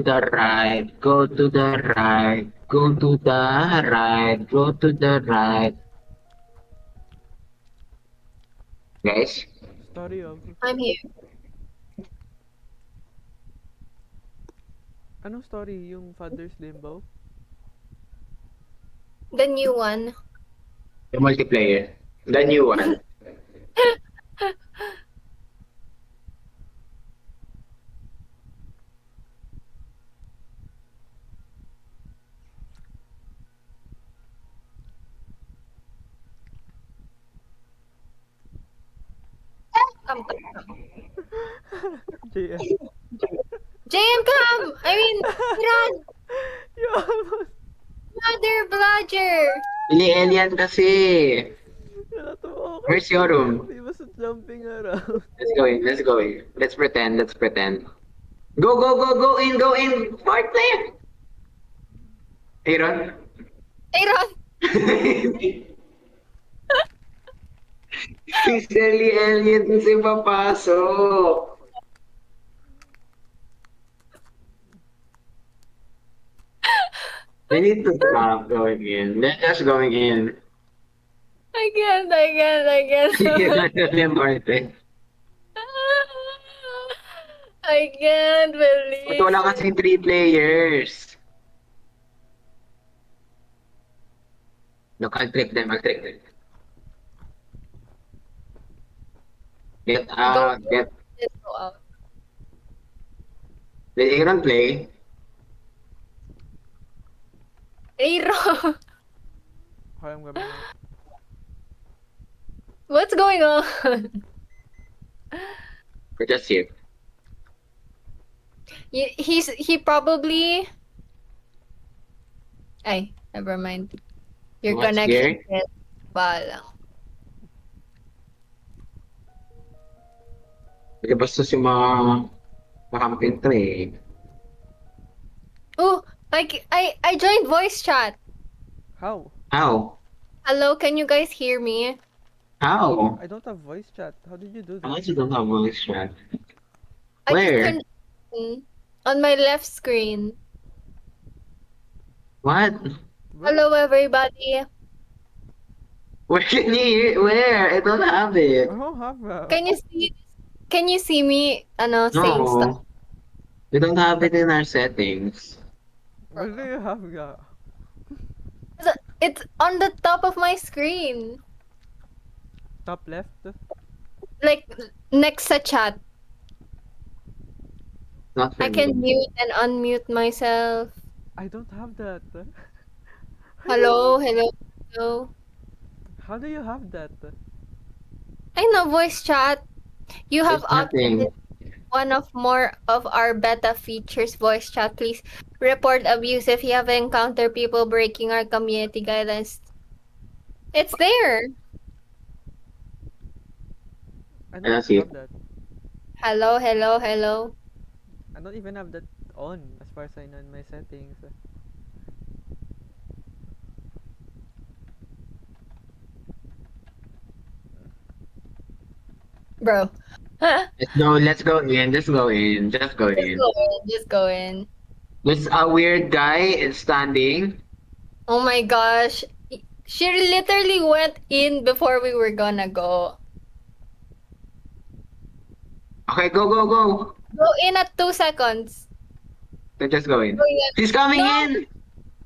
the right, go to the right, go to the right, go to the right. Guys, Story of... I'm here. Anong story? Yung Father's Limbo? The new one. the multiplayer, the new one. Come. JM. JM, come! I mean, run! You almost... Mother bludger! Ili alien kasi. Natuwa ako. Where's your room? He was jumping around. Let's go in, let's go in. Let's pretend, let's pretend. Go, go, go, go in, part player. Aaron? Aaron! Si Sally Elliot kasi papasok. We need to stop going in. They're just going in. I can't. Martin. I can't Ba't wala believe kasing 3 players? Look, I'll trick them, I'll trick them. Get out, get... Let's go out. Did Aaron play? Aaron! Okay, I'm coming out. What's going on? We're just here. He probably... Ay, never mind. Your What's connection here? is bala. Kasi bastos yung mga nakamping eh. Oh, I joined voice chat. How? How? Hello, can you guys hear me? How? I don't have voice chat. How did you do I that? also don't have voice chat. I just Where? turned on my left screen. What? Where? Hello, everybody. Where can you hear? Where? I don't have it. I don't have that. Can you see me? Ano, saying stuff? No. We don't have it in our settings. Where do you have that? It's on the top of my screen. Top left? Like, next sa chat. Not for I can me. mute and unmute myself. I don't have that. Hello. How do you have that? I know voice chat. You have There's nothing. opted one of more of our beta features, voice chat. Please report abuse if you have encountered people breaking our community guidelines. It's there. I don't don't see have it. that. Hello. I don't even have that on as far as I know in my settings. Bro. Let's go in. Just go in. Just go in. Just go in. There's a weird guy standing. Oh my gosh. She literally went in before we were gonna go. Okay, go, go, go. Go in at 2 seconds. So just go in. Go in. She's coming No. in.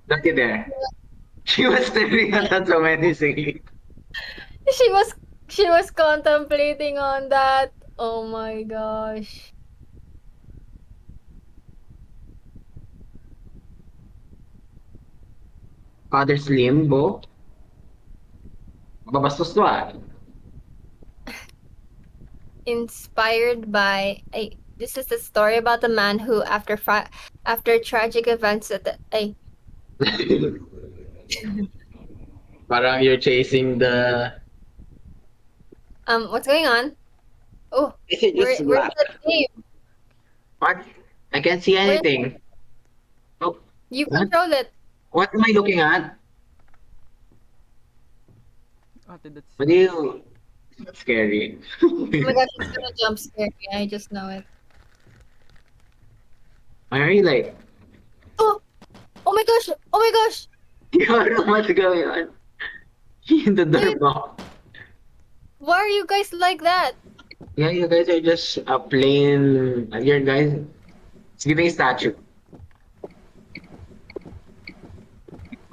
Look at there. She was staring at us so menacingly. She was contemplating on that. Oh my gosh. Father's Limbo. Babastos to ah. Inspired by this is the story about a man who after tragic events at the Parang you're chasing the... what's going on? Oh, Is it where's just black? the game? What? I can't see anything. Oh, You what? control it. What am I looking at? Ate, that's... What do you... That's scary. Oh my gosh, it's gonna jump scare me. I just know it. Why are you like Oh my gosh! Yaro, what's going on? In the door Wait, mo. why are you guys like that? Yeah, you guys are just a plain. You're guys. It's giving statue.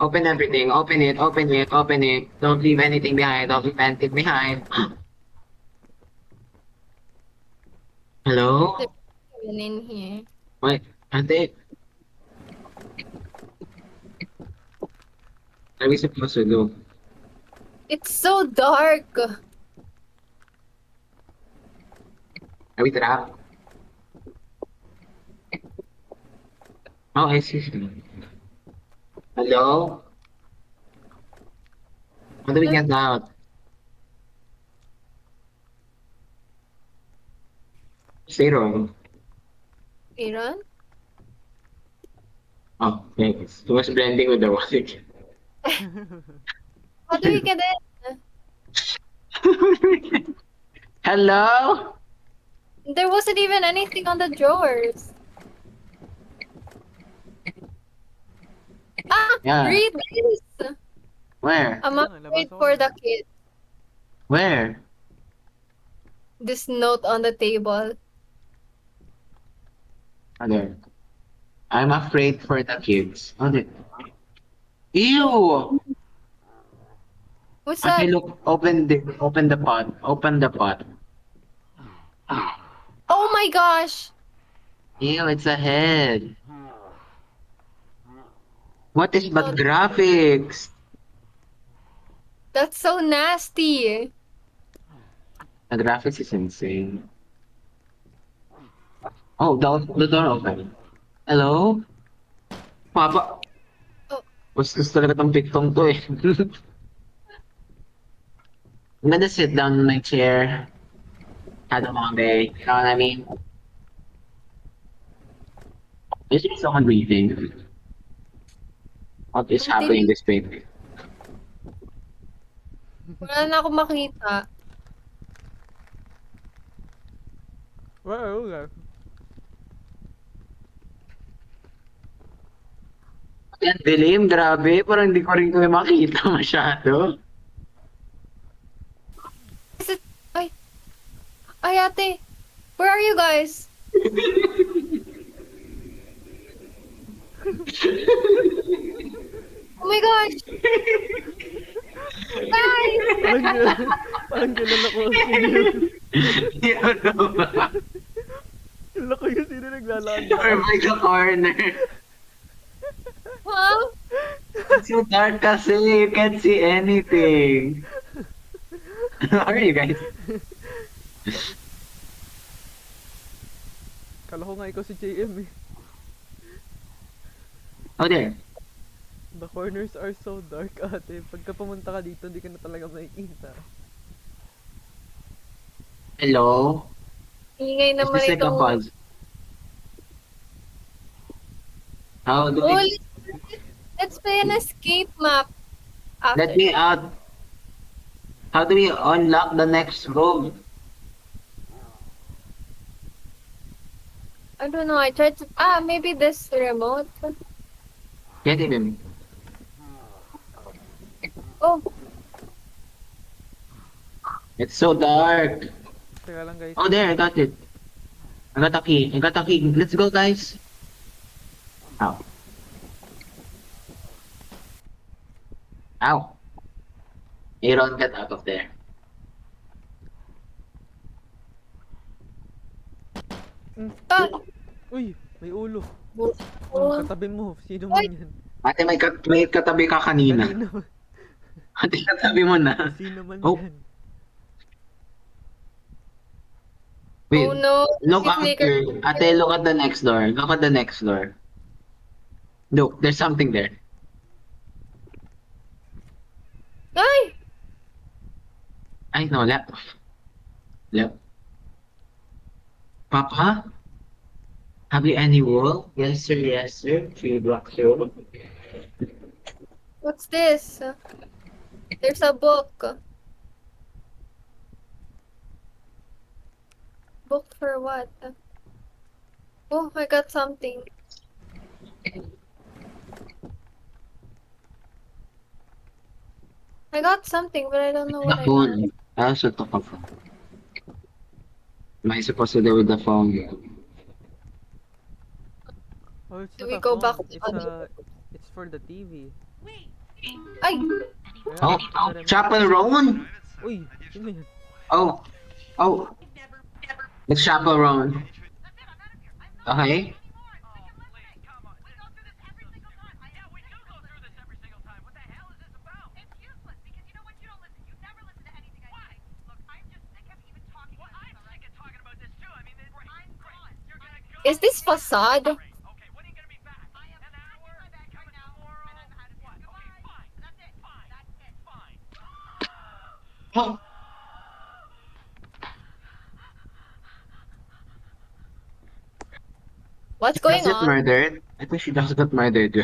Open everything. Open it. Open it. Open it. Don't leave anything behind. Don't leave anything behind. There's Hello? someone in here. Wait, ate. What are we supposed to do? It's so dark. Are we trapped? Oh, I see. Hello? How do we get out? Zero. Iran? Oh, thanks. It was blending with the water. How do we get in? Hello? There wasn't even anything on the drawers. Ah! Yeah. Read this! Where? I'm Kaya nga, afraid nabasa ko for na. the kid. Where? This note on the table. Oh, there. I'm afraid for the kids. Oh, there. Ew! What's Okay, that? look. Open the pot. Open the pot. Oh my gosh! Ew, it's a head. What is Oh, but graphics? that's so nasty. The graphics is insane. Oh, the door open. Hello? Papa, Oh, mas gusto talaga tong piktong to eh. I'm gonna sit down in my chair. Had a long day. You know what I mean? Is there someone breathing? What is ang happening dilim. this way? Wala na ako makita. Where are you guys? Yan, dilim, grabe. Parang hindi ko rin kayo makita masyado. Is it... Ay, ay ate. Where are you guys? Oh my gosh! Guys! Parang kilala ko sino yun. Yun ba? Kilala ko yung sino naglalaan Or by the corner. Huh? It's so dark kasi you can't see anything. How are you guys? Kala ko nga ikaw si JM eh. Oh, there. The corners are so dark ate. Pagka pumunta ka dito, hindi ka na talaga makikita. Hello? Ingay Is naman this like a itong... pause? How do Oh, we... let's play an escape map. Let me out. How do we unlock the next room? I don't know. I tried to... Ah, maybe this remote. Get him. Oh, It's so dark. Teka lang guys. Oh, there, I got it. I got a key. I got a key. Let's go, guys. Ow. Ow. Aaron, get out of there. ah. Uy, may ulo. Oh. Katabi mo. Sino man yan? Ate, may katabi ka kanina. Kanina. Ate, katabi mo na. Sino man Oh. yan? Wait. Oh no. Look Si after. Flicker. Ate, look at the next door. Look at the next door. Look, there's something there. Ay! I know, left. Left. Papa? Have you any wool? Yes, sir. Yes, sir. 3 blocks old. What's this? There's a book. Book for what? Oh, I got something. I got something, but I don't know what The I got. phone. I also took a phone. Am I supposed to do with the phone? Oh, it's Do not we a go back phone. to other? It's for the TV. Ay! Yeah, Oh, it's a remote. Chapel Rowan? Uy, sino yan? Oh, oh, it's Chapel Rowan. Okay. Is this facade? Oh, What's she just going got on? murdered. I think she just got murdered.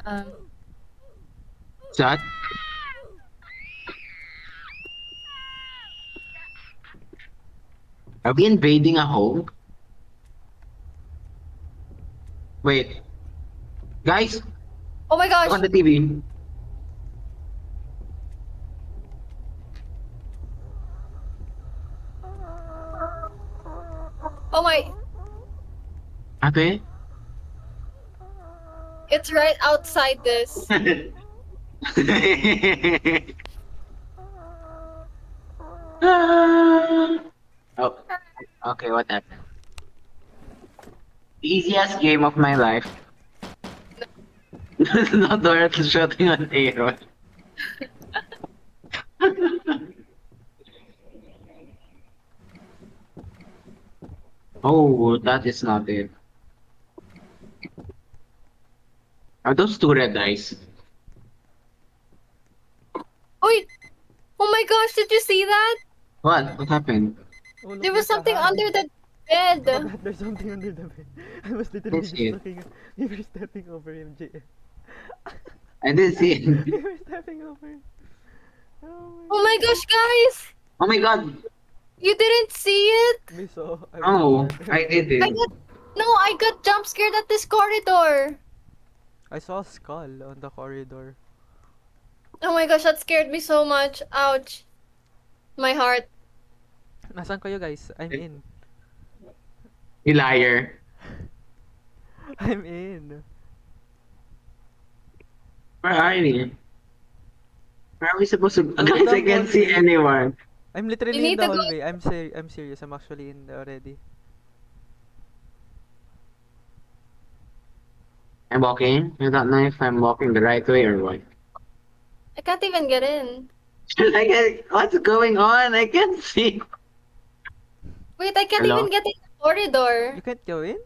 Um, What's that? Are we invading a home? Wait, guys, oh my look gosh! on the TV. Oh my! Okay. It's right outside this. Oh, okay, what happened? Easiest game of my life. Not Dorothy shooting on arrows. Oh, that is not it. Are those two red eyes? Wait! Oh my gosh, did you see that? What? What happened? Oh, look, There was there's a something hand. under the I bed. forgot there's something under the bed. I was literally Let's just see it. looking. You were stepping over him, JS. I didn't see You it. were stepping over him. Oh Oh my gosh, guys! Oh my god. You didn't see it? my. We saw. I Oh, was I there. I didn't. got no, I got jump scared at this corridor. I saw a skull on the corridor. Oh my gosh, that scared me so much. Ouch. My heart. Nasaan kayo guys? I'm in. You liar. I'm in. Where are you? Where are we supposed to Go to Guys, the I can't see hallway. anyone. I'm You literally in need the to go. hallway. I'm serious. I'm actually in already. I'm walking. I don't know if I'm walking the right way or what. I can't even get in. What's going on? I can't see. Wait, I can't Hello? even get in the corridor. You can't go in?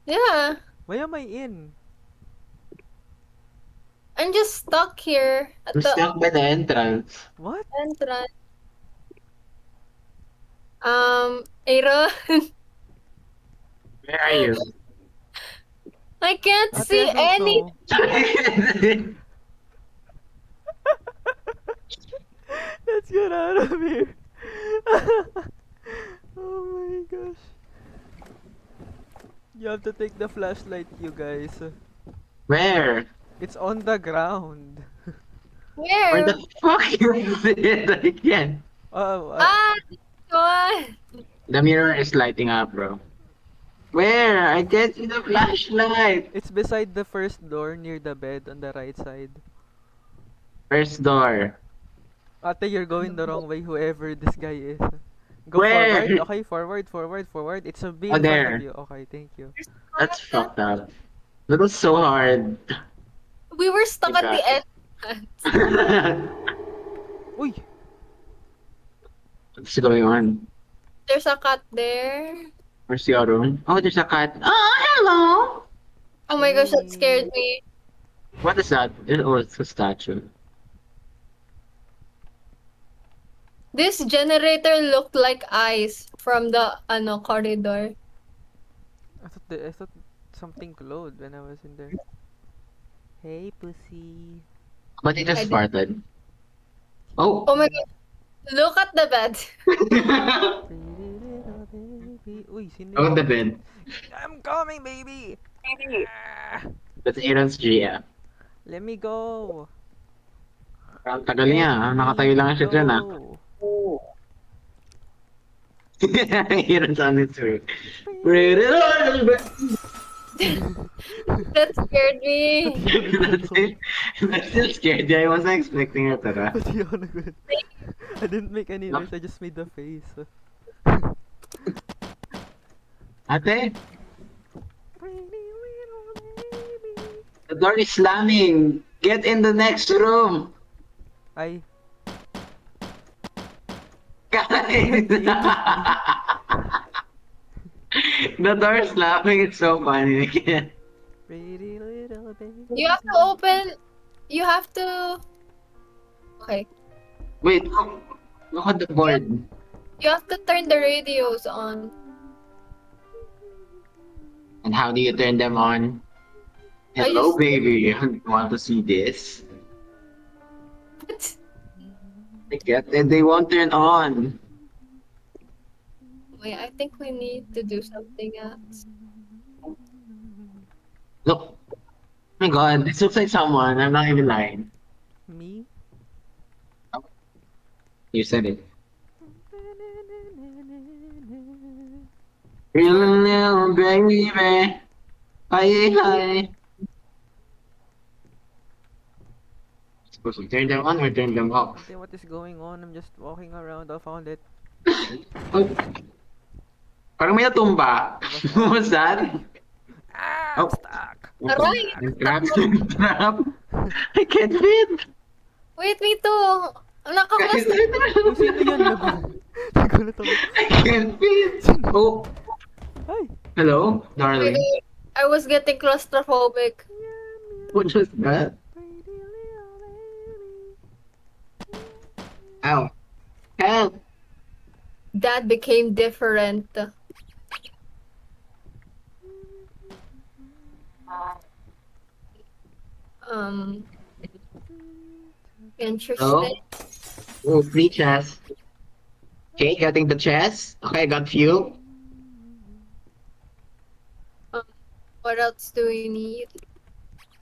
Yeah. Why am I in? I'm just stuck here at I'm the stuck by the entrance. What? entrance. Aaron, Where are you? I can't Ate, see I don't any. know. Let's get out of here. Oh my gosh. You have to take the flashlight, you guys. Where? It's on the ground. Where Where? the fuck is it? I can't. Oh, Ah, what? The mirror is lighting up, bro. Where? I can't see the flashlight. it's beside the first door near the bed on the right side. First door. Ate, you're going the wrong way, whoever this guy is. Go Where? forward. Okay, forward, forward, forward. It's a be Oh, in front of there. you. Okay, thank you. That's fucked up. That was so hard. We were stuck You at the got it. entrance. Uy! What's going on? There's a cat there. Where's your room? Oh, there's a cat. Oh, hello. Oh my gosh, that scared Hey. me. What is that? Oh, it's a statue. This generator looked like eyes from the corridor. I thought something glowed when I was in there. Hey, pussy. But it I just did- farted. Oh. Oh my god. Look at the bed. Pretty little baby. Uy, sino On the yun? bed. I'm coming, baby! Ah! That's Aaron's GF. Let me go. Ang tagal niya. Let Nakatayo me lang siya dyan ah. go. Hirap sa amin, sir. That scared me. Pati ako That's nagulat. it. That's still scary. I wasn't expecting it, ah. Pati ako nagulat. I didn't make any No. noise. I just made the face. Ate, Pretty little baby. the door is slamming. Get in the next room. Ay, Guys. The door is slamming. It's so funny. pretty little baby. You have to open. You have to. Okay. Wait, look at the board. You have to turn the radios on. And how do you turn them on? I Hello, just- baby. You want to see this? What? I get it. They won't turn on. Wait, I think we need to do something else. Look. Oh my god, this looks like someone. I'm not even lying. Me? You said it. Little baby. Hi, hi. Supposed to turn them on or turn them off? Okay, what is going on? I'm just walking around. I found it. Oh. Parang may natumba. What was that? Ah, Oh. I'm stuck. Aray! I'm trapped. I'm trapped. I can't fit. Wait, me too. Nakaklose Guys, Oh, sino yun? Nagulat ako. I can't fit. Oh, Ay! hello, darling. Wait, I was getting claustrophobic. What was that? Pretty little baby. Ow. Help. That became different. Um, interesting. Oh, free chest. Okay, getting the chest. Okay, got few. What else do we need?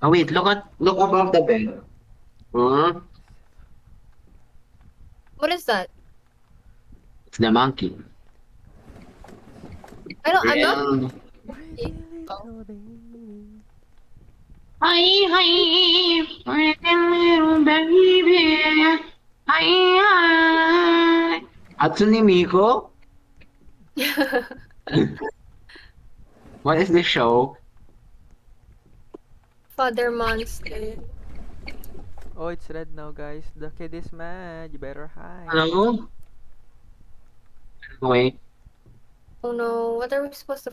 Oh wait, look above the bed. Huh? What is that? It's the monkey. I'm not. Yeah. Pretty little baby. Hi, hi, pretty little baby. Hi, hi. Hatsune Miku? What is this show? Father Monster. Oh, it's red now, guys. The kid is mad. You better hide. Hello? Wait. Oh no, what are we supposed to?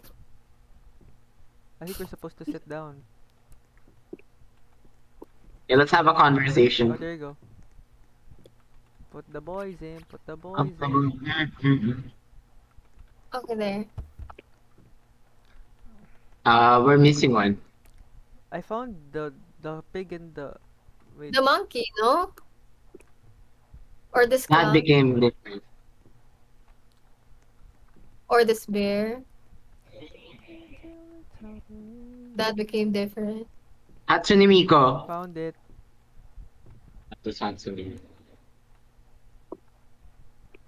I think we're supposed to sit down. Yeah, let's have a Oh, conversation. there you go. Put the boys in. Put the boys in. Um, Okay, there. we're missing one. I found the pig in the. Wait. The monkey, no? Or this That clown? became different. Or this bear? That became different. Hatsune Miku. Found it. That was Hatsune.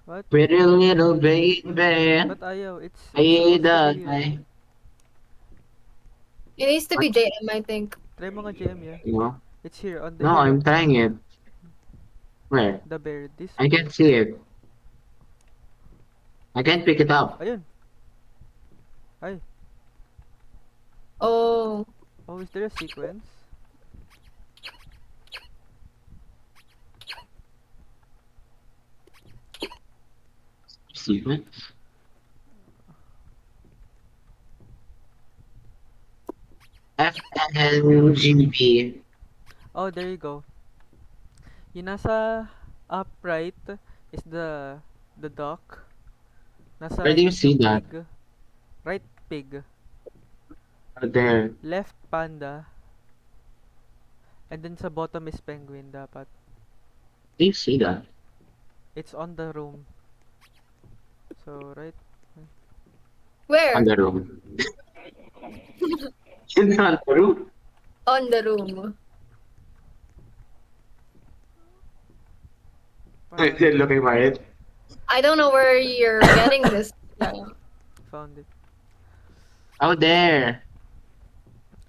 What? Pretty little baby. But ayaw. It's Ay, supposed to be here. It needs to be JM, I think. Try mo nga JM, yeah. No, It's here on the no, here, I'm trying it. Where? the bear. This. I can't see it. I can't pick it up. Ayun. Ay. Oh. Oh, is there a sequence? Sequence. FNGB. Oh, there you go. Yung nasa upright is the duck. Nasa Where right do you is see yung that? pig. Right pig. There. Left panda. And then sa bottom is penguin dapat. Do you see that? It's on the room. So, right? Where? On the room. It's on the room. On the room. Still looking for it. I don't know where you're getting this. Found it. Oh, there.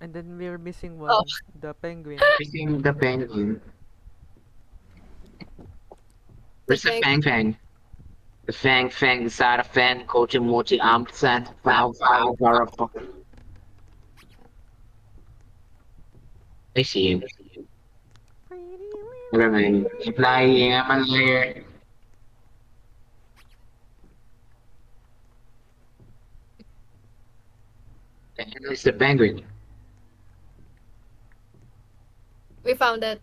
And then we're missing Oh. one. The penguin. Missing the penguin. Where's the Okay. Fang Fang? The Fang Fang, the Sara Fan, Kochi Mochi, Ampersand, Fow Fow, Garofo. I see him. Never mind. Keep lying, I'm a liar. And it's the penguin. We found it.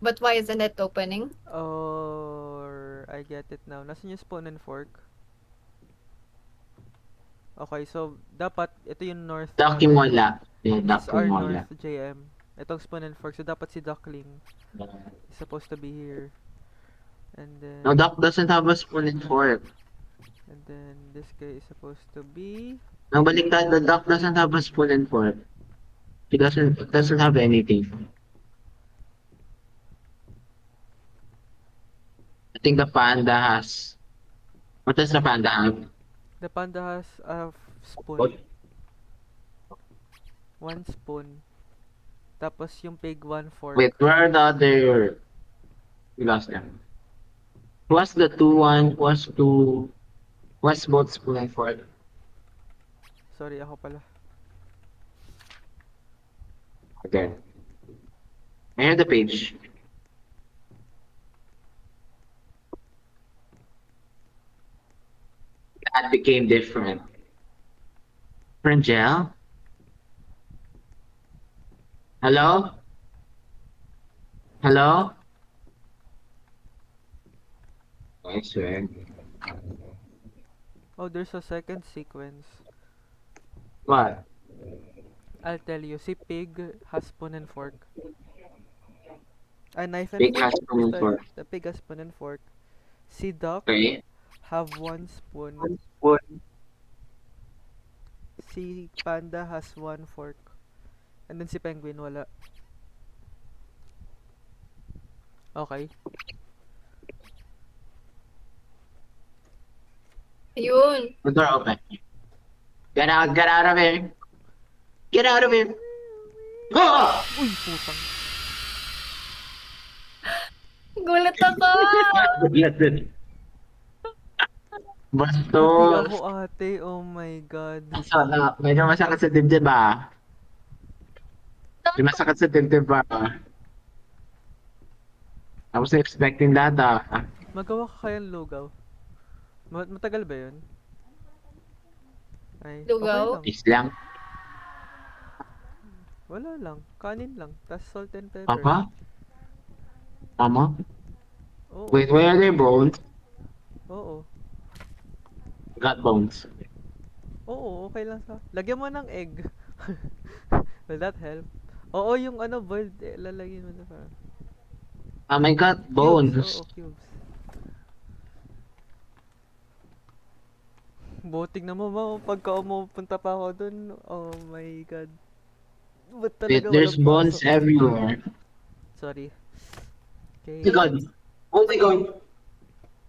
But why isn't it opening? Or I get it now. Nasaan yung spoon and fork? Okay, so dapat ito yung north Ducky natin. Mola. Yeah, This is Ducky our Mola. north JM. Itong spoon and fork. So dapat si Duckling is supposed to be here. And then No, Duck doesn't have a spoon and fork. and then this guy is supposed to be No, baliktad, the duck doesn't have a spoon and fork. He doesn't have anything. I think the panda has. What does the panda have? the panda has a spoon. What? One spoon. Tapos yung pig one fork. Wait, where are the other? We lost them. Who has the two one? Who has two? Who has both spoon and fork? Sorry, ako pala. Okay. I have the page. That became different. Frangel? Hello? Hello? I swear. Oh, there's a second sequence. What? I'll tell you. Si pig has spoon and fork. A knife and Big fork. has spoon and Sorry, fork. the pig has spoon and fork. Si duck Okay. have one spoon. Si panda has one fork. And then si penguin wala. Okay. Yun. The door open. Get out of here. Get out of here. Ah! Uy, putang. Gulat ako! Pati Bastos. ako ate, oh my god. Medyo masakit sa dibdib ba? Medyo masakit sa dibdib ba? I was expecting that Magawa ka kayang lugaw? Matagal ba yun? Ay, Lugaw? okay lang. Is lang. Wala lang. Kanin lang. Tas salt and pepper. Papa? Mama? Oo. Wait, where are their bones? Oo. Got bones. Oo, okay lang sa... Lagyan mo ng egg. Will that help? Oo, yung ano, boiled, lalagyan mo na parang... I got Cubes, bones. oo, cubes. Buting na mo, pagka umupunta pa ako dun, oh my god. Ba't Wait, talaga there's walang bones pasok? everywhere. Sorry. Oh my Okay. god. Oh my god.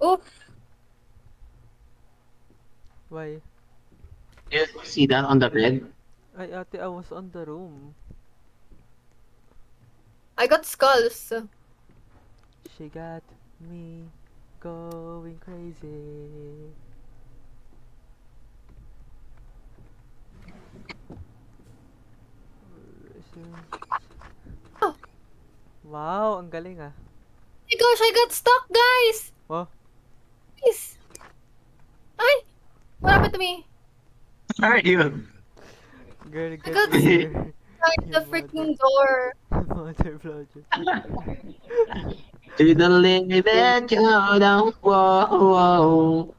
Oh, Why? You see that on the bed? Ay, ate, I was on the room. I got skulls. She got me going crazy. Oh. Wow, ang galing ah. Oh my gosh, I got stuck, guys! Oh, Please. Ay! What happened to me? Where are you? girl, get got here. Like the Your freaking door. mother project. To the limit that you down. Whoa, whoa.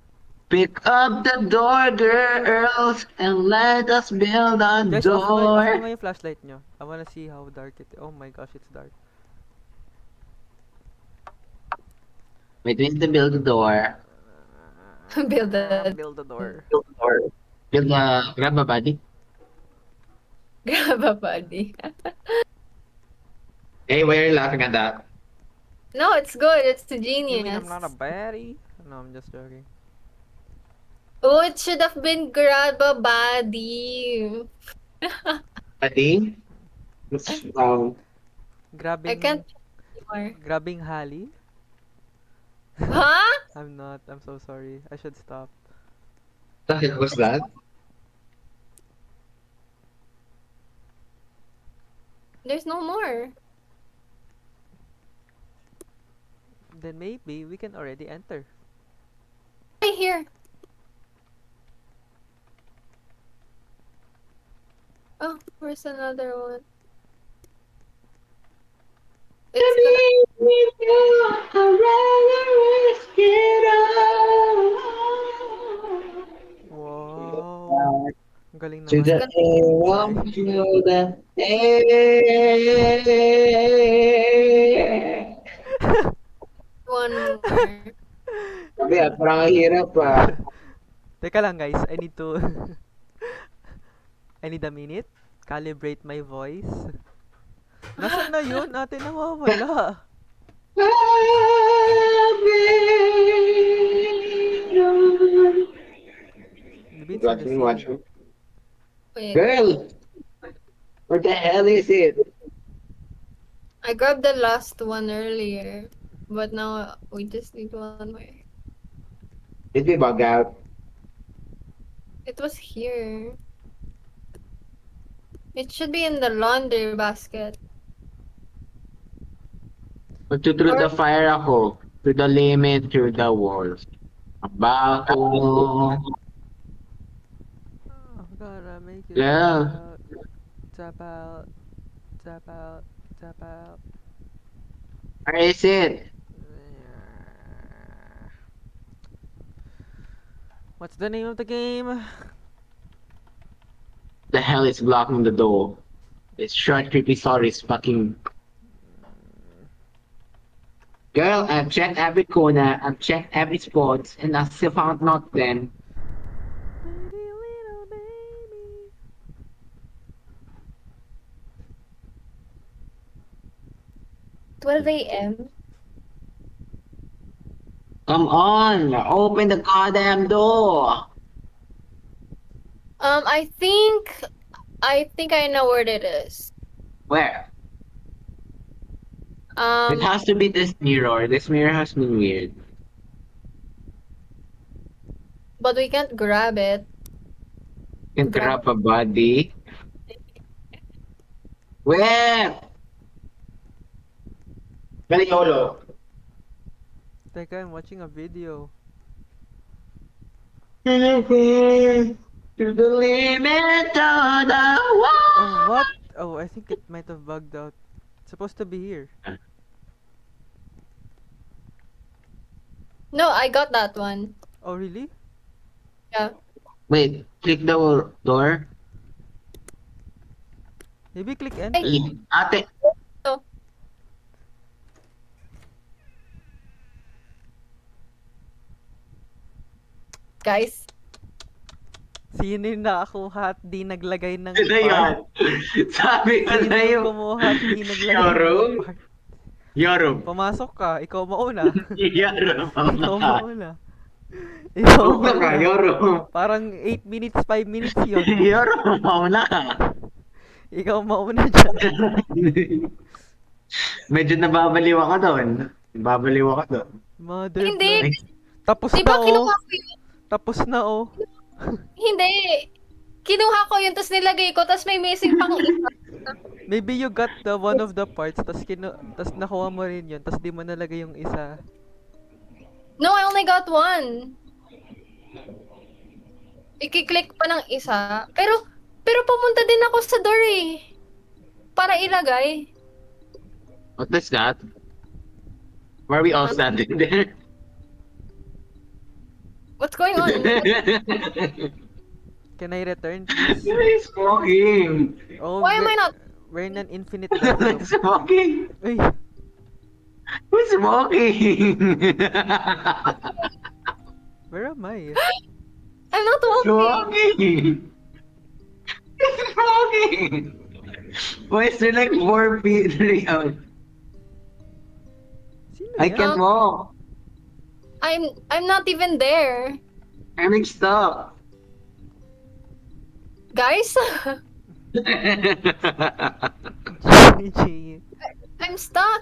Pick up the door, girls, and let us build a Guys, off mo door. nga yung flashlight nyo. I wanna see how dark it is. Oh my gosh, it's dark. Wait, we need to build the door. Build the Build the door. Build the door. Build the grab a body. grab a body. Hey, why are you laughing at that? No, it's good. It's a You mean I'm genius. not a baddie? No, I'm just joking. Oh, it should have been grab a body. Adi? What's wrong? I can't Grabbing, anymore. grabbing Hali? Huh? I'm not. I'm so sorry. I should stop. The heck was that? There's no more. Then maybe we can already enter. Right here. Oh, where's another one? It's gonna. Wow. Ang galing To It's naman. the gonna air, Sorry. to the air. be one more. Sabi at parang ang hirap ah. Teka lang guys, I need to I need a minute. Calibrate my voice. Nasaan na yun? Ate, nawawala. Maybe it's in the Watching, ceiling. watching. Wait. Girl, what the hell is it? I grabbed the last one earlier. But now we just need one more. Did we bug out? It was here. It should be in the laundry basket. Through the fire ako. To the limit, through the walls. Baho. Oh, gotta make it Yeah. tap out, tap out, tap out. Where is it? What's the name of the game? The hell is blocking the door? This short creepy story is fucking. Girl, I've checked every corner, I've checked every spot, and I still found nothing. Pretty little baby. 12 a.m. Come on, open the goddamn door. I think I know where it is. Where? Um, It has to be this mirror. This mirror has been weird. but we can't grab it. Can grab a body. Where? Galiolo. Teka, I'm watching a video. To the limit of the Oh, wall. what? Oh, I think it might have bugged out. It's supposed to be here. No, I got that one. Oh, really? Yeah. Wait, click the door. Maybe click enter. Ate, Guys, Sino yung nakakuha at di naglagay ng ito yun. part? Sabi ko Sino na yung yung kumuha at di naglagay Yorum? ng part? Yorum. Pumasok ka, ikaw mauna. Yorum. Ikaw mauna. Ikaw Huwag na ka, mauna. Yorum. Parang 8 minutes, 5 minutes yun. Yorum, mauna ka. Ikaw mauna dyan. Medyo nababaliw ako doon. Nababaliw ako doon. Mother Hindi. blood. Tapos di na ba oh. kinuha ko yun? Tapos na oh. Hindi. Kinuha ko yun, tapos nilagay ko, tapos may missing pang isa. Maybe you got the one of the parts, tas nakuha mo rin yun, tas di mo nalagay yung isa. No, I only got one. Ikiklik pa ng isa. Pero pumunta din ako sa door eh. Para ilagay. What is that? Why are we all standing there? What's going on? Can I return, please? He's smoking. Oh, Why am I not? We're in an infinite death loop. Smoking. Uy, Who's smoking? where am I? I'm not walking. Smoking. He's smoking. Why is there like 4 people out? Sino I yan? can't walk. I'm not even there. I'm stuck. Guys, G. I'm stuck.